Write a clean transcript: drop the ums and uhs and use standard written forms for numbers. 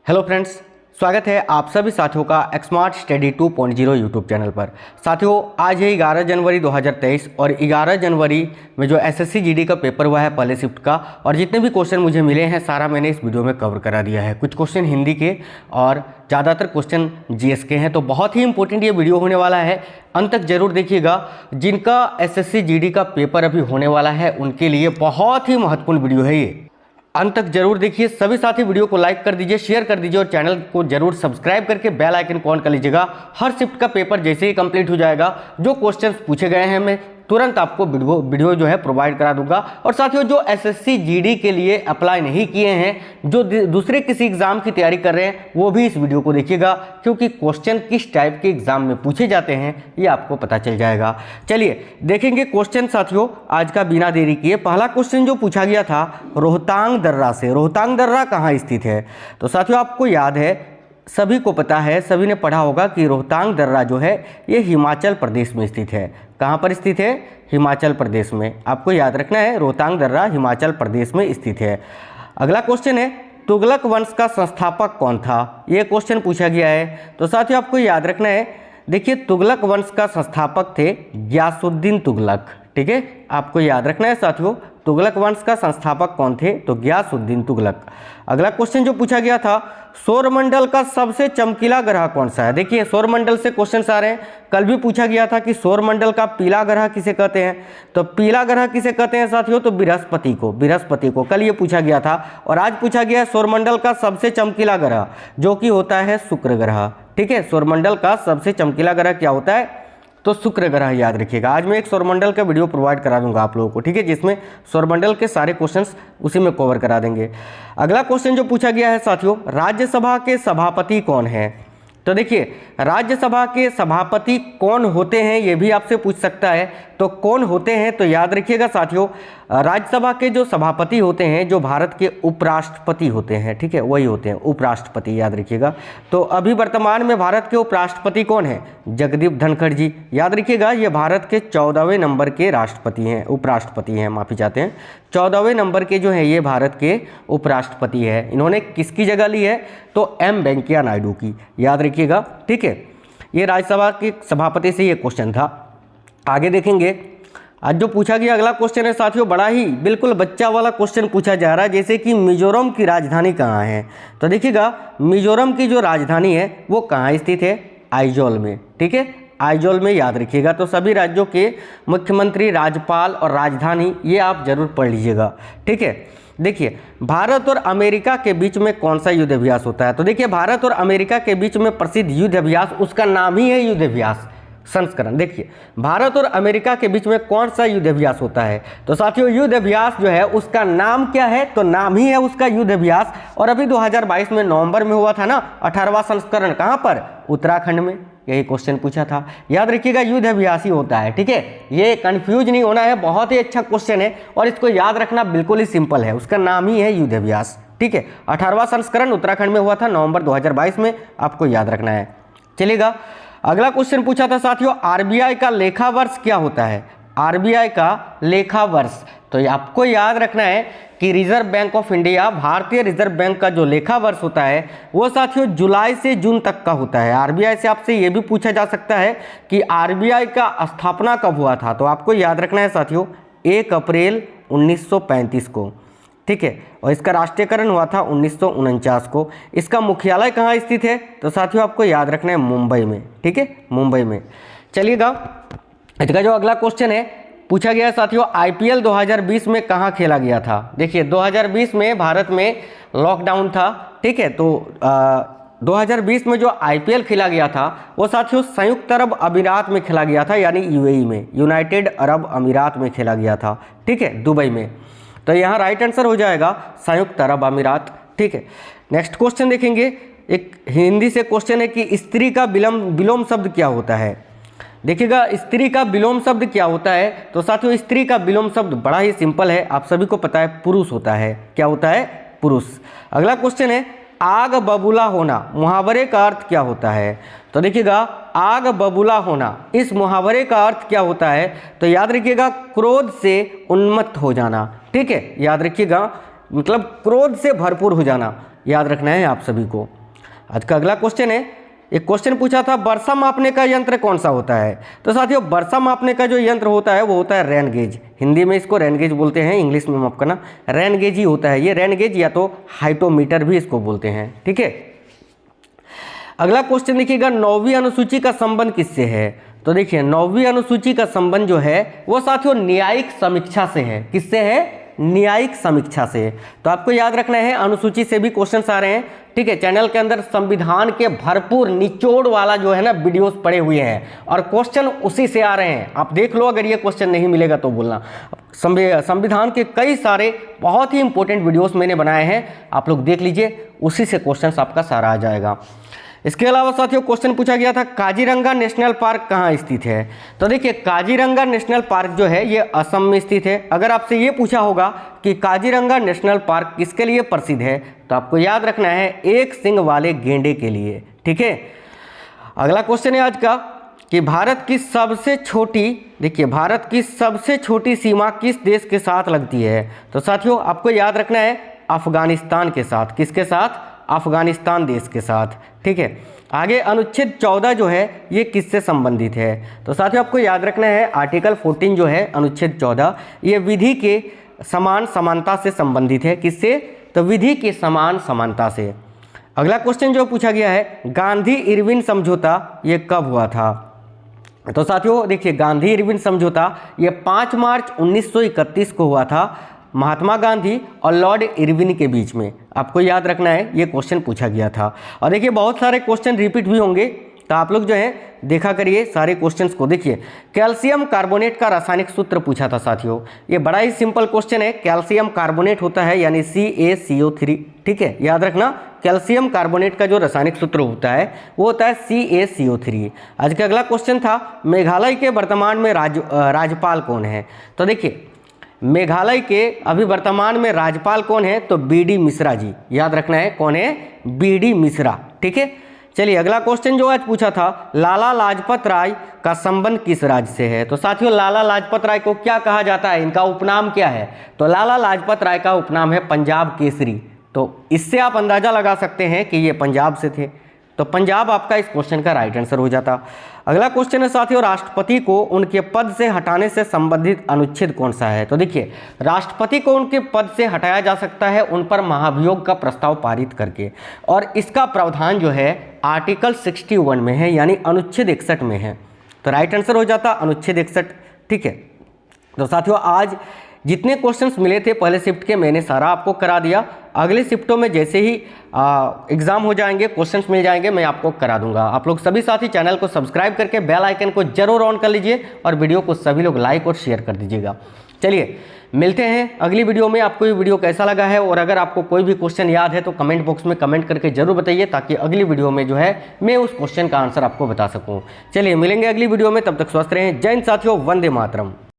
Hello friends, स्वागत है आप सभी साथियों का स्मार्ट स्टडी 2.0 यूट्यूब चैनल पर। साथियों, आज है 11 जनवरी 2023 और 11 जनवरी में जो एसएससी जीडी का पेपर हुआ है पहले शिफ्ट का, और जितने भी क्वेश्चन मुझे मिले हैं सारा मैंने इस वीडियो में कवर करा दिया है। कुछ क्वेश्चन हिंदी के और ज़्यादातर क्वेश्चन जीएस के हैं, तो बहुत ही इंपॉर्टेंट ये वीडियो होने वाला है। अंत तक जरूर देखिएगा। जिनका एसएससी जीडी का पेपर अभी होने वाला है उनके लिए बहुत ही महत्वपूर्ण वीडियो है ये। अंत तक जरूर देखिए। सभी साथी वीडियो को लाइक कर दीजिए, शेयर कर दीजिए और चैनल को जरूर सब्सक्राइब करके बेल आइकन को ऑन कर लीजिएगा। हर शिफ्ट का पेपर जैसे ही कंप्लीट हो जाएगा, जो क्वेश्चंस पूछे गए हैं मैं तुरंत आपको वीडियो जो है प्रोवाइड करा दूंगा। और साथियों, जो एसएससी जीडी के लिए अप्लाई नहीं किए हैं, जो दूसरे किसी एग्जाम की तैयारी कर रहे हैं, वो भी इस वीडियो को देखिएगा, क्योंकि क्वेश्चन किस टाइप के एग्जाम में पूछे जाते हैं ये आपको पता चल जाएगा। चलिए देखेंगे क्वेश्चन साथियों आज का बिना देरी किए। पहला क्वेश्चन जो पूछा गया था रोहतांग दर्रा से। रोहतांग दर्रा कहाँ स्थित है? तो साथियों आपको याद है, सभी को पता है, सभी ने पढ़ा होगा कि रोहतांग दर्रा जो है ये हिमाचल प्रदेश में स्थित है। कहाँ पर स्थित है? हिमाचल प्रदेश में। आपको याद रखना है, रोहतांग दर्रा हिमाचल प्रदेश में स्थित है। अगला क्वेश्चन है तुगलक वंश का संस्थापक कौन था? ये क्वेश्चन पूछा गया है। तो साथियों आपको याद रखना है, देखिए तुगलक वंश का संस्थापक थे गियासुद्दीन तुगलक। ठीक है, आपको याद रखना है साथियों, तुगलक वंश का संस्थापक कौन थे? तो गियासुद्दीन तुगलक। अगला क्वेश्चन जो पूछा गया था सौरमंडल का सबसे चमकीला ग्रह कौन सा है? देखिए सौरमंडल से क्वेश्चन आ रहे हैं। कल भी पूछा गया था कि सौरमंडल का पीला ग्रह किसे कहते हैं? तो पीला ग्रह किसे कहते हैं साथियों? तो बृहस्पति को। बृहस्पति को कल ये पूछा गया था। और आज पूछा गया है सौरमंडल का सबसे चमकीला ग्रह, जो कि होता है शुक्र ग्रह। ठीक है, सौरमंडल का सबसे चमकीला ग्रह क्या होता है? तो शुक्र ग्रह याद रखिएगा। आज मैं एक सौरमंडल का वीडियो प्रोवाइड करा दूंगा आप लोगों को, ठीक है, जिसमें सौरमंडल के सारे क्वेश्चंस उसी में कवर करा देंगे। अगला क्वेश्चन जो पूछा गया है साथियों, राज्यसभा के सभापति कौन है? तो देखिए राज्यसभा के सभापति कौन होते हैं ये भी आपसे पूछ सकता है। तो कौन होते हैं? तो याद रखिएगा साथियों, राज्यसभा के जो सभापति होते हैं, जो भारत के उपराष्ट्रपति होते हैं, ठीक है, वही होते हैं उपराष्ट्रपति, याद रखिएगा। तो अभी वर्तमान में भारत के उपराष्ट्रपति कौन है? जगदीप धनखड़ जी। याद रखिएगा, ये भारत के 14वें नंबर के राष्ट्रपति हैं, उपराष्ट्रपति हैं, माफी चाहते हैं। 14वें नंबर के जो है ये भारत के उपराष्ट्रपति है। इन्होंने किसकी जगह ली है? तो एम वेंकैया नायडू की। याद रखिएगा, ठीक है। ये राज्यसभा के सभापति से ये क्वेश्चन था। आगे देखेंगे, आज जो पूछा गया अगला क्वेश्चन है साथियों, बड़ा ही बिल्कुल बच्चा वाला क्वेश्चन पूछा जा रहा है, जैसे कि मिजोरम की राजधानी कहाँ है? तो देखिएगा मिजोरम की जो राजधानी है वो कहाँ स्थित है? आइजोल में। ठीक है, आइजोल में याद रखिएगा। तो सभी राज्यों के मुख्यमंत्री, राज्यपाल और राजधानी ये आप जरूर पढ़ लीजिएगा। ठीक है, देखिए भारत और अमेरिका के बीच में कौन सा युद्ध अभ्यास होता है? तो देखिए भारत और अमेरिका के बीच में प्रसिद्ध युद्ध अभ्यास, उसका नाम ही है युद्ध अभ्यास संस्करण। देखिए भारत और अमेरिका के बीच में कौन सा युद्ध अभ्यास होता है? तो साथियों युद्ध अभ्यास जो है उसका नाम क्या है? तो नाम ही है उसका युद्ध अभ्यास। और अभी 2022 में नवंबर में हुआ था ना 18वां संस्करण। कहाँ पर? उत्तराखंड में। यही क्वेश्चन पूछा था। याद रखिएगा युद्ध अभ्यास ही होता है। ठीक है, ये कंफ्यूज नहीं होना है, बहुत ही अच्छा क्वेश्चन है और इसको याद रखना बिल्कुल ही सिंपल है। उसका नाम ही है युद्ध अभ्यास। ठीक है, 18वां संस्करण उत्तराखंड में हुआ था नवंबर 2022 में, आपको याद रखना है। चलिएगा, अगला क्वेश्चन पूछा था साथियों आरबीआई का लेखा वर्ष क्या होता है? आरबीआई का लेखा वर्ष, तो आपको याद रखना है कि रिजर्व बैंक ऑफ इंडिया, भारतीय रिजर्व बैंक का जो लेखा वर्ष होता है वो साथियों जुलाई से जून तक का होता है। आरबीआई से आपसे ये भी पूछा जा सकता है कि आरबीआई का स्थापना कब हुआ था? तो आपको याद रखना है साथियों 1 अप्रैल 1935 को। ठीक है, और इसका राष्ट्रीयकरण हुआ था 1949 को। इसका मुख्यालय कहाँ स्थित है? तो साथियों आपको याद रखना है मुंबई में। ठीक है, मुंबई में। चलिएगा, इसका जो अगला क्वेश्चन है पूछा गया साथियों आईपीएल 2020 में कहाँ खेला गया था? देखिए 2020 में भारत में लॉकडाउन था। ठीक है, तो 2020 में जो आईपीएल खेला गया था वो साथियों संयुक्त अरब अमीरात में खेला गया था, यानी यूएई में, यूनाइटेड अरब अमीरात में खेला गया था। ठीक है, दुबई में। तो यहाँ राइट आंसर हो जाएगा संयुक्त अरब अमीरात। ठीक है, नेक्स्ट क्वेश्चन देखेंगे। एक हिंदी से क्वेश्चन है कि स्त्री का विलोम शब्द क्या होता है? देखिएगा स्त्री का विलोम शब्द क्या होता है? तो साथियों स्त्री का विलोम शब्द बड़ा ही सिंपल है, आप सभी को पता है, पुरुष होता है। क्या होता है? पुरुष। अगला क्वेश्चन है आग बबूला होना, मुहावरे का अर्थ क्या होता है? तो देखिएगा आग बबूला होना, इस मुहावरे का अर्थ क्या होता है? तो याद रखिएगा क्रोध से उन्मत्त हो जाना। ठीक है, याद रखिएगा मतलब क्रोध से भरपूर हो जाना, याद रखना है आप सभी को। आज का अगला क्वेश्चन है, एक क्वेश्चन पूछा था वर्षा मापने का यंत्र कौन सा होता है। तो साथियों वर्षा मापने का जो यंत्र होता है वो होता है रेन गेज। हिंदी में इसको रेन गेज बोलते हैं, इंग्लिश में माफ करना रेन गेज ही होता है ये। रेन गेज या तो हाइटोमीटर भी इसको बोलते हैं, ठीक है। अगला क्वेश्चन देखिएगा, 9वीं अनुसूची का संबंध किससे है। तो देखिए 9वीं अनुसूची का संबंध जो है वो साथियों न्यायिक समीक्षा से है। किससे है? न्यायिक समीक्षा से। तो आपको याद रखना है अनुसूची से भी क्वेश्चंस आ रहे हैं, ठीक है। चैनल के अंदर संविधान के भरपूर निचोड़ वाला जो है ना वीडियोस पड़े हुए हैं और क्वेश्चन उसी से आ रहे हैं। आप देख लो, अगर ये क्वेश्चन नहीं मिलेगा तो बोलना। संविधान के कई सारे बहुत ही इंपॉर्टेंट वीडियोस मैंने बनाए हैं, आप लोग देख लीजिए, उसी से क्वेश्चन आपका सारा आ जाएगा। इसके अलावा साथियों क्वेश्चन पूछा गया था काजीरंगा नेशनल पार्क कहाँ स्थित है। तो देखिए काजीरंगा नेशनल पार्क जो है ये असम में स्थित है। अगर आपसे ये पूछा होगा कि काजीरंगा नेशनल पार्क किसके लिए प्रसिद्ध है, तो आपको याद रखना है एक सींग वाले गेंडे के लिए, ठीक है। अगला क्वेश्चन है आज का कि भारत की सबसे छोटी, देखिए भारत की सबसे छोटी सीमा किस देश के साथ लगती है। तो साथियों आपको याद रखना है अफगानिस्तान के साथ। किसके साथ? अफगानिस्तान देश के साथ, ठीक है। आगे अनुच्छेद 14 जो है ये किससे संबंधित है। तो साथियों आपको याद रखना है आर्टिकल 14 जो है अनुच्छेद 14 ये विधि के समान समानता से संबंधित है। किससे? तो विधि के समान समानता से। अगला क्वेश्चन जो पूछा गया है गांधी इरविन समझौता ये कब हुआ था। तो साथियों देखिए गांधी इरविन समझौता ये 5 मार्च 1931 को हुआ था, महात्मा गांधी और लॉर्ड इरविन के बीच में। आपको याद रखना है ये क्वेश्चन पूछा गया था। और देखिए बहुत सारे क्वेश्चन रिपीट भी होंगे, तो आप लोग जो है देखा करिए सारे क्वेश्चंस को। देखिए कैल्शियम कार्बोनेट का रासायनिक सूत्र पूछा था साथियों, ये बड़ा ही सिंपल क्वेश्चन है। कैल्शियम कार्बोनेट होता है यानी CaCO3, ठीक है, याद रखना। कैल्शियम कार्बोनेट का जो रासायनिक सूत्र होता है वो होता है CaCO3। आज का अगला क्वेश्चन था मेघालय के वर्तमान में राज्यपाल कौन है। तो देखिए मेघालय के अभी वर्तमान में राज्यपाल कौन है, तो BD मिश्रा जी। याद रखना है कौन है? BD मिश्रा, ठीक है। चलिए अगला क्वेश्चन जो आज पूछा था लाला लाजपत राय का संबंध किस राज्य से है। तो साथियों लाला लाजपत राय को क्या कहा जाता है, इनका उपनाम क्या है। तो लाला लाजपत राय का उपनाम है पंजाब केसरी। तो इससे आप अंदाजा लगा सकते हैं कि ये पंजाब से थे, तो पंजाब आपका इस क्वेश्चन का राइट आंसर हो जाता। अगला क्वेश्चन है साथियों राष्ट्रपति को उनके पद से हटाने से संबंधित अनुच्छेद कौन सा है। तो देखिए राष्ट्रपति को उनके पद से हटाया जा सकता है उन पर महाभियोग का प्रस्ताव पारित करके, और इसका प्रावधान जो है आर्टिकल 61 में है यानी अनुच्छेद 61 में है। तो राइट आंसर हो जाता अनुच्छेद 61, ठीक है। तो साथियों आज जितने क्वेश्चंस मिले थे पहले शिफ्ट के मैंने सारा आपको करा दिया। अगले शिफ्टों में जैसे ही एग्ज़ाम हो जाएंगे क्वेश्चंस मिल जाएंगे मैं आपको करा दूंगा। आप लोग सभी साथी चैनल को सब्सक्राइब करके बेल आइकन को जरूर ऑन कर लीजिए और वीडियो को सभी लोग लाइक और शेयर कर दीजिएगा। चलिए मिलते हैं अगली वीडियो में। आपको ये वीडियो कैसा लगा है और अगर आपको कोई भी क्वेश्चन याद है तो कमेंट बॉक्स में कमेंट करके जरूर बताइए, ताकि अगली वीडियो में जो है मैं उस क्वेश्चन का आंसर आपको बता सकूँ। चलिए मिलेंगे अगली वीडियो में, तब तक स्वस्थ रहें। जय हिंद साथियों, वंदे मातरम।